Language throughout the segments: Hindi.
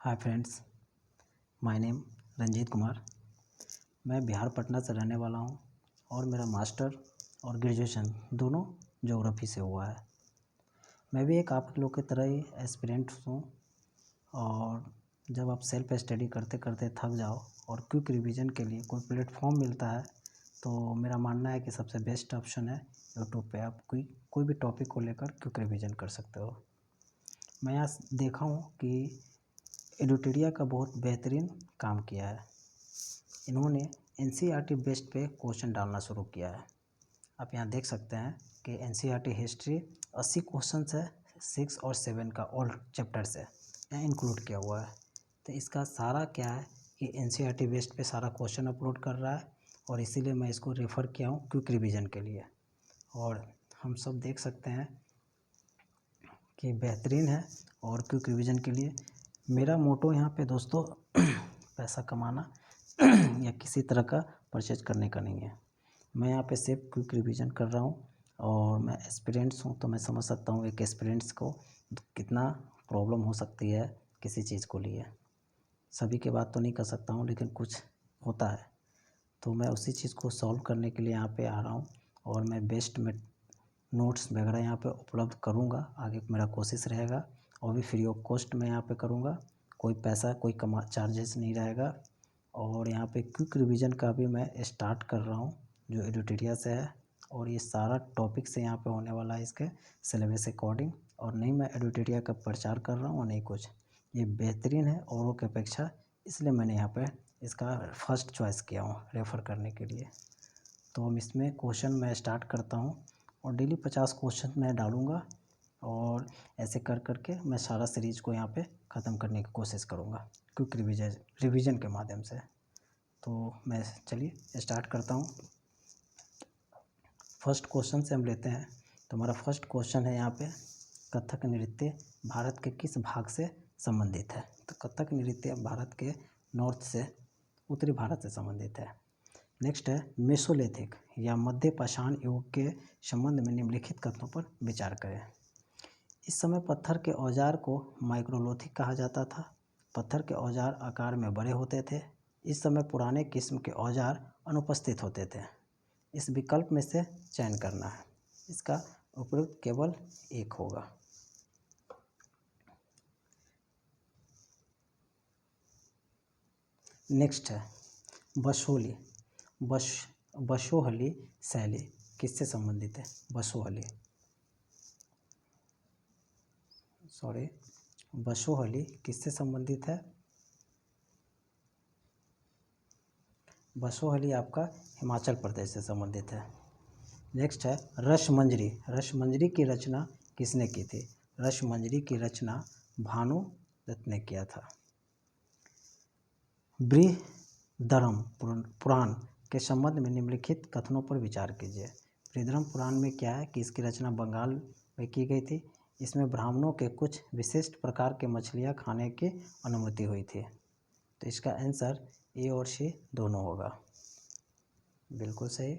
Hi friends, my name Ranjit Kumar. मैं बिहार पटना से रहने वाला हूं और मेरा मास्टर और ग्रेजुएशन दोनों ज्योग्राफी से हुआ है। मैं भी एक आप लोग की तरह ही एस्पिरेंट हूं और जब आप सेल्फ स्टडी करते करते थक जाओ और क्विक रिवीजन के लिए कोई प्लेटफॉर्म मिलता है तो मेरा मानना है कि सबसे बेस्ट ऑप्शन है यूट्यूब पे। आप कोई भी टॉपिक को लेकर क्विक रिवीजन कर सकते हो। मैं यहाँ देखा हूँ कि एडुटेरिया का बहुत बेहतरीन काम किया है। इन्होंने एनसीईआरटी बेस्ड पे क्वेश्चन डालना शुरू किया है। आप यहाँ देख सकते हैं कि एनसीईआरटी हिस्ट्री 80 क्वेश्चन है 6 और 7 का ऑल चैप्टर से यहाँ इंक्लूड किया हुआ है। तो इसका सारा क्या है कि एनसीईआरटी बेस्ड पे सारा क्वेश्चन अपलोड कर रहा है और इसीलिए मैं इसको रेफ़र किया हूँ क्विक रिवीजन के लिए। और हम सब देख सकते हैं कि बेहतरीन है। और क्विक रिवीजन के लिए मेरा मोटो यहाँ पे दोस्तों पैसा कमाना या किसी तरह का परचेज करने का नहीं है। मैं यहाँ पे सिर्फ क्विक रिवीजन कर रहा हूँ और मैं एस्पिरेंट्स हूँ तो मैं समझ सकता हूँ एक एस्पिरेंट्स को कितना प्रॉब्लम हो सकती है किसी चीज़ को लिए। सभी की बात तो नहीं कर सकता हूँ लेकिन कुछ होता है तो मैं उसी चीज़ को सॉल्व करने के लिए यहाँ पे आ रहा हूँ और मैं बेस्ट में नोट्स वगैरह यहाँ पे उपलब्ध करूँगा। आगे मेरा कोशिश रहेगा और भी फ्री ऑफ कॉस्ट मैं यहाँ पे करूँगा। कोई पैसा कोई चार्जेस नहीं रहेगा। और यहाँ पे क्विक रिवीजन का भी मैं स्टार्ट कर रहा हूँ जो एडुटेरिया से है और ये सारा टॉपिक से यहाँ पे होने वाला है इसके सिलेबस अकॉर्डिंग। और नहीं मैं एडुटेरिया का प्रचार कर रहा हूँ और नहीं कुछ, ये बेहतरीन है औरों की अपेक्षा, इसलिए मैंने यहाँ पे इसका फर्स्ट चॉइस किया हूँ रेफ़र करने के लिए। तो हम इसमें क्वेश्चन मैं स्टार्ट करता हूँ और डेली 50 क्वेश्चन मैं डालूँगा और ऐसे कर करके मैं सारा सीरीज़ को यहाँ पे ख़त्म करने की कोशिश करूँगा क्विक रिवीजन के माध्यम से। तो मैं चलिए स्टार्ट करता हूँ। फर्स्ट क्वेश्चन से हम लेते हैं। तो हमारा फर्स्ट क्वेश्चन है यहाँ पे, कथक नृत्य भारत के किस भाग से संबंधित है? तो कथक नृत्य भारत के नॉर्थ से, उत्तरी भारत से संबंधित है। नेक्स्ट है, मेसोलिथिक या मध्य पाषाण युग के संबंध में निम्नलिखित कथनों पर विचार करें। इस समय पत्थर के औजार को माइक्रोलोथिक कहा जाता था। पत्थर के औजार आकार में बड़े होते थे। इस समय पुराने किस्म के औजार अनुपस्थित होते थे। इस विकल्प में से चयन करना है। इसका उपयुक्त केवल एक होगा। नेक्स्ट है बसोहली शैली किससे संबंधित है? बसोहली किससे संबंधित है? बसोहली आपका हिमाचल प्रदेश से संबंधित है। नेक्स्ट है रसमंजरी की रचना किसने की थी? रसमंजरी की रचना भानुदत्त ने किया था। बृहदरम पुराण के संबंध में निम्नलिखित कथनों पर विचार कीजिए। बृहदरम पुराण में क्या है कि इसकी रचना बंगाल में की गई थी। इसमें ब्राह्मणों के कुछ विशिष्ट प्रकार के मछलियाँ खाने की अनुमति हुई थी। तो इसका आंसर ए और सी दोनों होगा। बिल्कुल सही।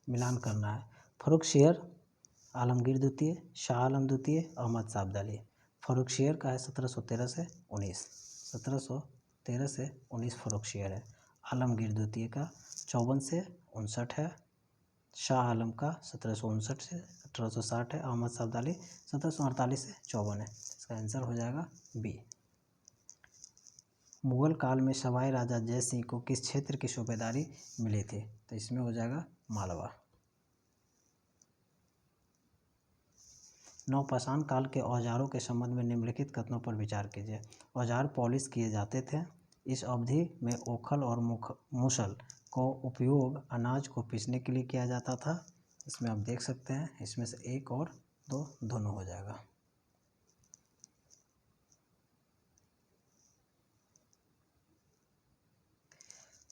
मिलान करना है। फर्रुखसियर आलमगीर द्वितीय, शाह आलम द्वितीय, अहमद शाह अब्दाली। फर्रुखसियर का है 1713 से 19, 1713 से 19 फर्रुखसियर है। आलमगीर द्वितीय का 54 से 59 है। शाह आलम का 1759 से 1860 है। अहमद शाह अब्दाली 1748 से 54 है। इसका आंसर हो जाएगा बी। मुगल काल में सवाई राजा जय सिंह को किस क्षेत्र की सूबेदारी मिली थी? तो इसमें हो जाएगा मालवा। नवपाषाण काल के औजारों के संबंध में निम्नलिखित कथनों पर विचार कीजिए। औजार पॉलिश किए जाते थे। इस अवधि में ओखल और मूसल को उपयोग अनाज को पीसने के लिए किया जाता था। इसमें आप देख सकते हैं, इसमें से एक और दो दोनों हो जाएगा।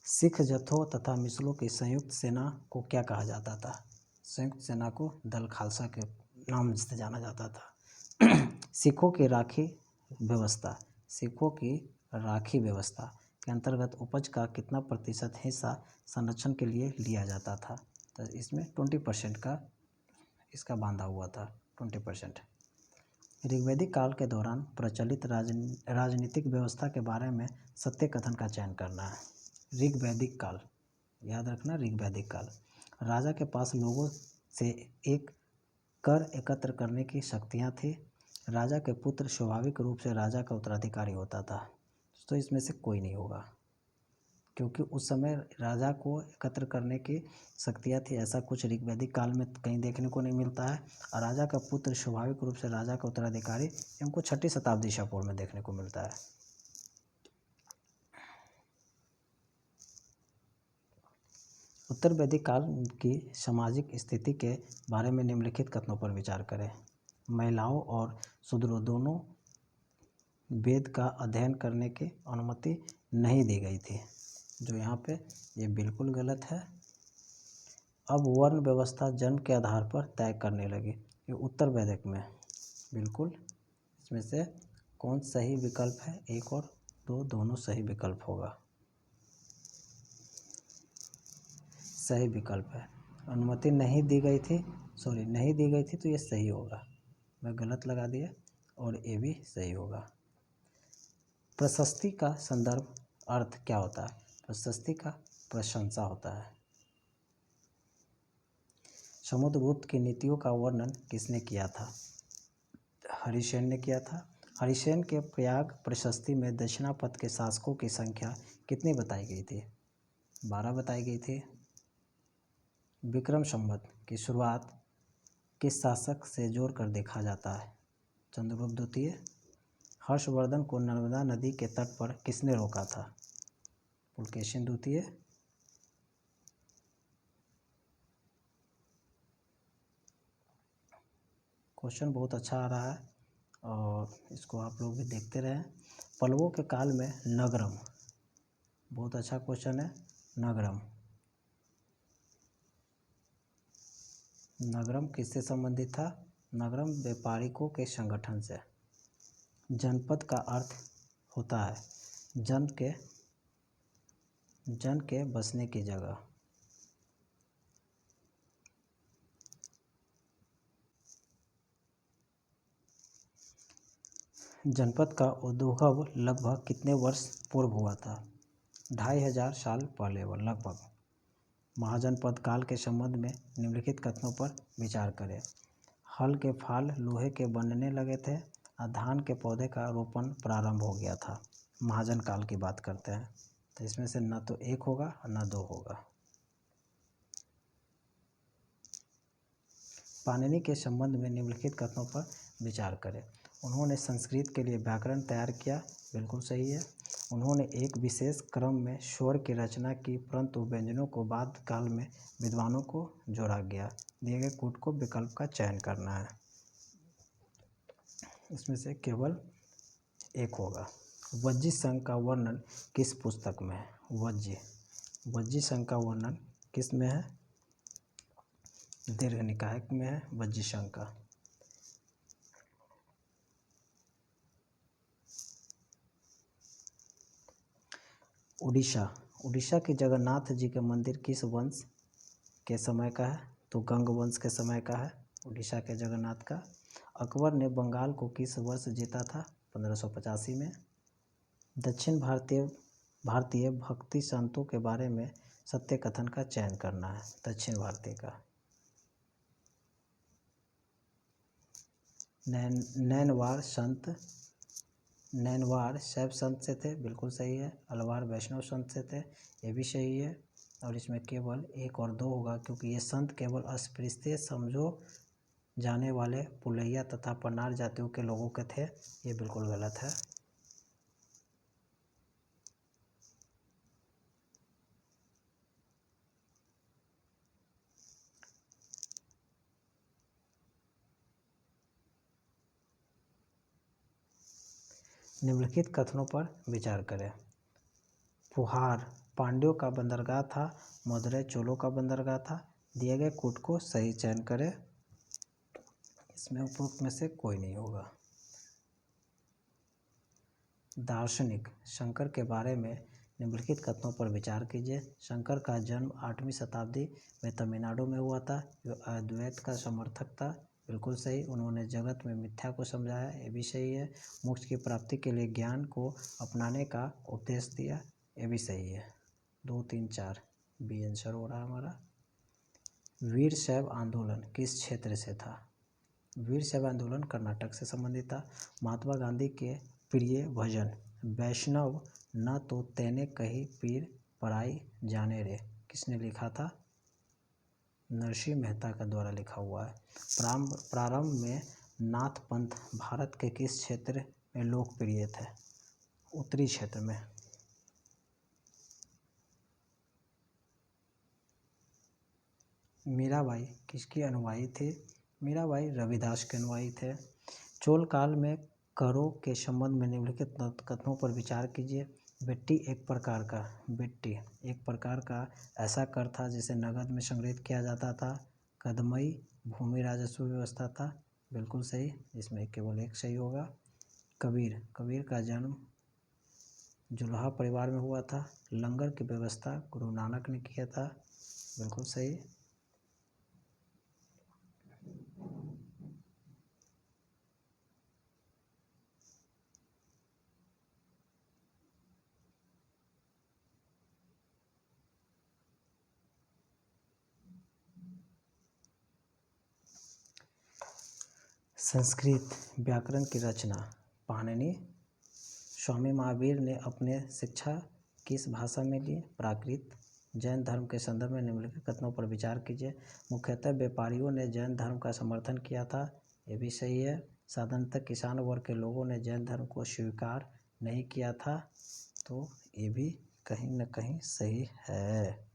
सिख जत्थों तथा मिसलों की संयुक्त सेना को क्या कहा जाता था? संयुक्त सेना को दल खालसा के नाम से जाना जाता था। सिखों की राखी व्यवस्था सिक्कों की राखी व्यवस्था के अंतर्गत उपज का कितना प्रतिशत हिस्सा संरक्षण के लिए लिया जाता था। तो इसमें 20% का इसका बांधा हुआ था, 20%। ऋग्वैदिक काल के दौरान प्रचलित राजनीतिक व्यवस्था के बारे में सत्य कथन का चयन करना है। ऋग्वैदिक काल, याद रखना, ऋग्वैदिक काल। राजा के पास लोगों से एक कर एकत्र करने की शक्तियाँ थी। राजा के पुत्र स्वाभाविक रूप से राजा का उत्तराधिकारी होता था। तो इसमें से कोई नहीं होगा, क्योंकि उस समय राजा को एकत्र करने की शक्तियाँ थी। ऐसा कुछ ऋग्वैदिक काल में कहीं देखने को नहीं मिलता है। और राजा का पुत्र स्वाभाविक रूप से राजा का उत्तराधिकारी, हमको 6ठी शताब्दी ईसा पूर्व में देखने को मिलता है। उत्तर वैदिक काल की सामाजिक स्थिति के बारे में निम्नलिखित कथनों पर विचार करें। महिलाओं और शूद्रों दोनों वेद का अध्ययन करने की अनुमति नहीं दी गई थी, जो यहाँ पे ये बिल्कुल गलत है। अब वर्ण व्यवस्था जन्म के आधार पर तय करने लगी, ये उत्तर वैदिक में बिल्कुल। इसमें से कौन सही विकल्प है? 1 और 2 दोनों सही विकल्प होगा। सही विकल्प है। अनुमति नहीं दी गई थी, नहीं दी गई थी, तो ये सही होगा। मैं गलत लगा दिया, और ये भी सही होगा। प्रशस्ति का संदर्भ अर्थ क्या होता है? प्रशस्ति का प्रशंसा होता है। समुद्रगुप्त की नीतियों का वर्णन किसने किया था? हरिसेन ने किया था। हरिसेन के प्रयाग प्रशस्ति में दक्षिणापथ के शासकों की संख्या कितनी बताई गई थी? 12 बताई गई थी। विक्रम संवत की शुरुआत किस शासक से जोड़कर देखा जाता है? चंद्रगुप्त द्वितीय। हर्षवर्धन को नर्मदा नदी के तट पर किसने रोका था? पुलकेशिन द्वितीय। क्वेश्चन बहुत अच्छा आ रहा है और इसको आप लोग भी देखते रहें। पल्लवों के काल में नगरम, बहुत अच्छा क्वेश्चन है। नगरम, नगरम किससे संबंधित था? नगरम व्यापारिकों के संगठन से। जनपद का अर्थ होता है जन के बसने की जगह। जनपद का उद्भव लगभग कितने वर्ष पूर्व हुआ था? 2500 साल पहले लगभग। महाजनपद काल के संबंध में निम्नलिखित कथनों पर विचार करें। हल के फाल लोहे के बनने लगे थे और धान के पौधे का रोपण प्रारंभ हो गया था। महाजन काल की बात करते हैं, तो इसमें से न तो 1 होगा और न 2 होगा। पाणिनि के संबंध में निम्नलिखित कथनों पर विचार करें। उन्होंने संस्कृत के लिए व्याकरण तैयार किया, बिल्कुल सही है। उन्होंने एक विशेष क्रम में स्वर की रचना की, परंतु व्यंजनों को बाद काल में विद्वानों को जोड़ा गया। दिए गए कूट को विकल्प का चयन करना है, इसमें से केवल 1 होगा। वज्जी संघ का वर्णन किस पुस्तक में है? वज्जी संघ का वर्णन किस में है? दीर्घ निकाय में है वज्जी संघ का। उड़ीसा के जगन्नाथ जी के मंदिर किस वंश के समय का है? तो गंग वंश के समय का है उड़ीसा के जगन्नाथ का। अकबर ने बंगाल को किस वर्ष जीता था? 1585 में। दक्षिण भारतीय भक्ति संतों के बारे में सत्य कथन का चयन करना है। दक्षिण भारतीय का नैनवार शैव संत से थे, बिल्कुल सही है। अलवार वैष्णव संत से थे, ये भी सही है। और इसमें केवल 1 और 2 होगा, क्योंकि ये संत केवल अस्पृश्य समझो जाने वाले पुलैया तथा पन्नार जातियों के लोगों के थे, ये बिल्कुल गलत है। निम्नलिखित कथनों पर विचार करें। फुहार पांड्यों का बंदरगाह था, मदुरै चोलों का बंदरगाह था। दिए गए कूट को सही चयन करें, इसमें उपरोक्त में से कोई नहीं होगा। दार्शनिक शंकर के बारे में निम्नलिखित कथनों पर विचार कीजिए। शंकर का जन्म 8वीं शताब्दी में तमिलनाडु में हुआ था। जो अद्वैत का समर्थक था, बिल्कुल सही। उन्होंने जगत में मिथ्या को समझाया, ये भी सही है। मोक्ष की प्राप्ति के लिए ज्ञान को अपनाने का उपदेश दिया, ये भी सही है। 2, 3, 4 बी आंसर हो रहा है हमारा। वीर शैव आंदोलन किस क्षेत्र से था? वीर शैव आंदोलन कर्नाटक से संबंधित था। महात्मा गांधी के प्रिय भजन वैष्णव न तो तेने कही पीर पराई जाने रे, किसने लिखा था? नरसिंह मेहता का द्वारा लिखा हुआ है। प्रारंभ में नाथ पंथ भारत के किस क्षेत्र में लोकप्रिय थे? उत्तरी क्षेत्र में। मीराबाई किसकी अनुयायी थे? मीराबाई रविदास के अनुयायी थे। चोल काल में करों के संबंध में निम्नलिखित कथनों पर विचार कीजिए। बिट्टी एक प्रकार का ऐसा कर था जिसे नगद में संग्रहित किया जाता था। कदमई भूमि राजस्व व्यवस्था था, बिल्कुल सही, जिसमें केवल एक सही होगा। कबीर का जन्म जुलाहा परिवार में हुआ था। लंगर की व्यवस्था गुरु नानक ने किया था, बिल्कुल सही। संस्कृत व्याकरण की रचना पाणिनि। स्वामी महावीर ने अपने शिक्षा किस भाषा में ली? प्राकृत। जैन धर्म के संदर्भ में निम्नलिखित कथनों पर विचार कीजिए। मुख्यतः व्यापारियों ने जैन धर्म का समर्थन किया था, ये भी सही है। साधारणतः किसान वर्ग के लोगों ने जैन धर्म को स्वीकार नहीं किया था, तो ये भी कहीं न कहीं सही है।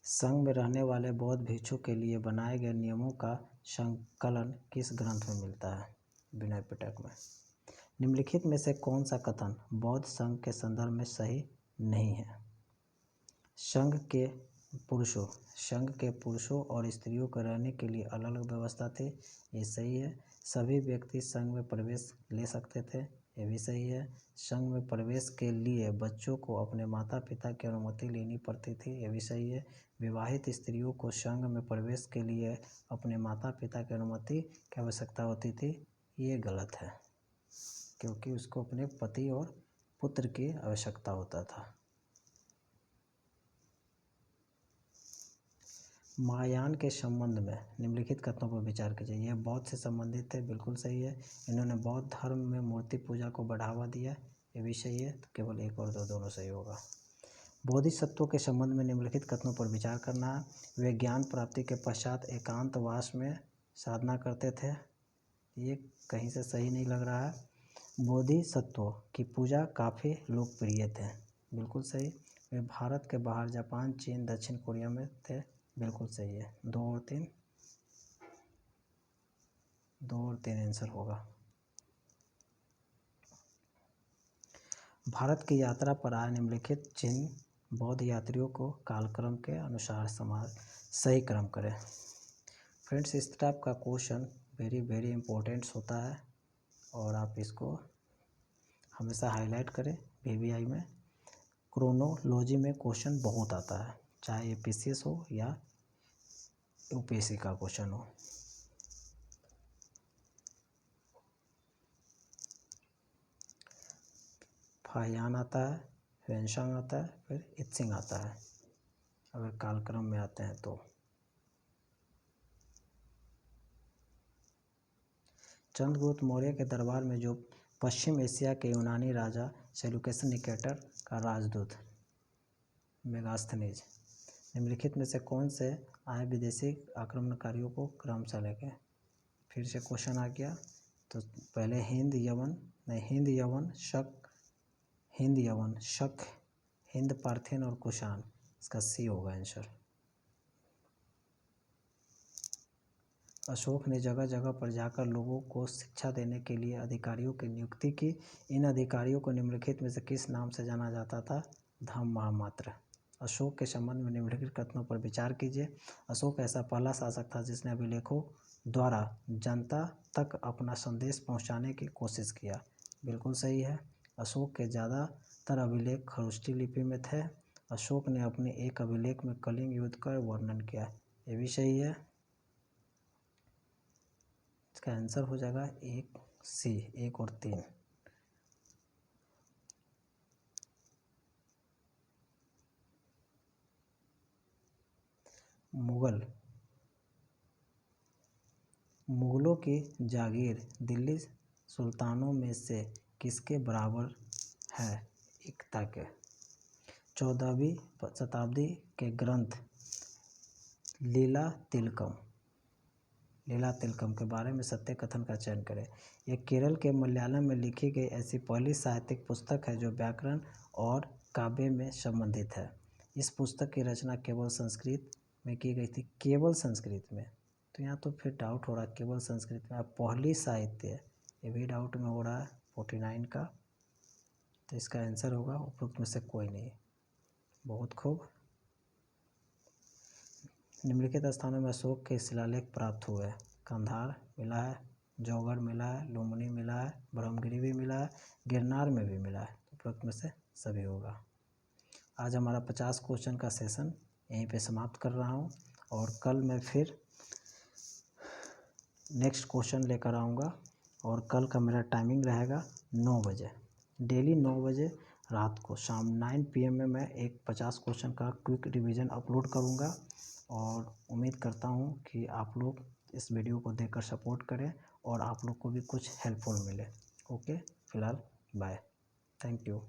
संघ में रहने वाले बौद्ध भिक्षु के लिए बनाए गए नियमों का संकलन किस ग्रंथ में मिलता है? विनय पिटक में। निम्नलिखित में से कौन सा कथन बौद्ध संघ के संदर्भ में सही नहीं है? संघ के पुरुषों और स्त्रियों को रहने के लिए अलग अलग व्यवस्था थी, ये सही है। सभी व्यक्ति संघ में प्रवेश ले सकते थे, ये भी सही है। संघ में प्रवेश के लिए बच्चों को अपने माता पिता की अनुमति लेनी पड़ती थी, ये भी सही है। विवाहित स्त्रियों को संघ में प्रवेश के लिए अपने माता पिता की अनुमति की आवश्यकता होती थी, ये गलत है, क्योंकि उसको अपने पति और पुत्र की आवश्यकता होता था। महायान के संबंध में निम्नलिखित कथनों पर विचार कीजिए। यह बौद्ध से संबंधित है, बिल्कुल सही है। इन्होंने बौद्ध धर्म में मूर्ति पूजा को बढ़ावा दिया, ये भी सही है। तो केवल 1 और 2 दोनों सही होगा। बोधिसत्वों के संबंध में निम्नलिखित कथनों पर विचार करना है। वे ज्ञान प्राप्ति के पश्चात एकांतवास में साधना करते थे, ये कहीं से सही नहीं लग रहा है। बोधिसत्वों की पूजा काफ़ी लोकप्रिय थे, बिल्कुल सही। वे भारत के बाहर जापान, चीन, दक्षिण कोरिया में थे, बिल्कुल सही है। 2 और 3 आंसर होगा। भारत की यात्रा पर आए निम्नलिखित चिन्ह बौद्ध यात्रियों को कालक्रम के अनुसार सही क्रम करें। फ्रेंड्स, इस टाइप का क्वेश्चन वेरी इम्पोर्टेंट होता है और आप इसको हमेशा हाईलाइट करें। VVI में क्रोनोलॉजी में क्वेश्चन बहुत आता है, चाहे APCS हो या UPSC का क्वेश्चन हो। फाहियान आता है, ह्वेनसांग आता है, फिर इत्सिंग आता है, अगर कालक्रम में आते हैं तो। चंद्रगुप्त मौर्य के दरबार में जो पश्चिम एशिया के यूनानी राजा सेल्यूकस निकेटर का राजदूत मेगास्थनीज, निम्नलिखित में से कौन से आए विदेशी आक्रमणकारियों को क्रमशः लेके? फिर से क्वेश्चन आ गया। तो पहले हिंद, यवन, शक, हिंद, पार्थियन और कुषाण, इसका सी होगा आंसर। अशोक ने जगह जगह पर जाकर लोगों को शिक्षा देने के लिए अधिकारियों की नियुक्ति की। इन अधिकारियों को निम्नलिखित में से किस नाम से जाना जाता था? धम्म महामात्र। अशोक के संबंध में निम्नलिखित कथनों पर विचार कीजिए। अशोक ऐसा पहला शासक था जिसने अभिलेखों द्वारा जनता तक अपना संदेश पहुंचाने की कोशिश किया। बिल्कुल सही है। अशोक के ज़्यादातर अभिलेख खरोष्ठी लिपि में थे। अशोक ने अपने एक अभिलेख में कलिंग युद्ध का वर्णन किया। ये भी सही है। इसका आंसर हो जाएगा 1C, 1 और 3। मुगलों की जागीर दिल्ली सुल्तानों में से किसके बराबर है? एकता के। 14वीं शताब्दी के ग्रंथ लीला तिलकम के बारे में सत्य कथन का चयन करें। यह केरल के मलयालम में लिखी गई ऐसी पहली साहित्यिक पुस्तक है जो व्याकरण और काव्य में संबंधित है। इस पुस्तक की रचना केवल संस्कृत में की गई थी। केवल संस्कृत में, तो यहाँ तो फिर डाउट हो रहा है केवल संस्कृत में। अब पहली साहित्य, ये भी डाउट में हो रहा है 49 का। तो इसका आंसर होगा उपरोक्त में से कोई नहीं। बहुत खूब। निम्नलिखित स्थानों में अशोक के शिलालेख प्राप्त हुए। कंधार मिला है, जौगढ़ मिला है, लुम्बिनी मिला है, ब्रह्मगिरी भी मिला है, गिरनार में भी मिला है। उपरोक्त में से सभी होगा। आज हमारा 50 क्वेश्चन का सेशन यहीं पे समाप्त कर रहा हूँ और कल मैं फिर नेक्स्ट क्वेश्चन लेकर आऊँगा। और कल का मेरा टाइमिंग रहेगा 9 बजे, डेली 9 बजे रात को, शाम 9 PM में मैं एक 50 क्वेश्चन का क्विक रिवीजन अपलोड करूँगा। और उम्मीद करता हूँ कि आप लोग इस वीडियो को देखकर सपोर्ट करें और आप लोग को भी कुछ हेल्पफुल मिले। ओके, फिलहाल बाय, थैंक यू।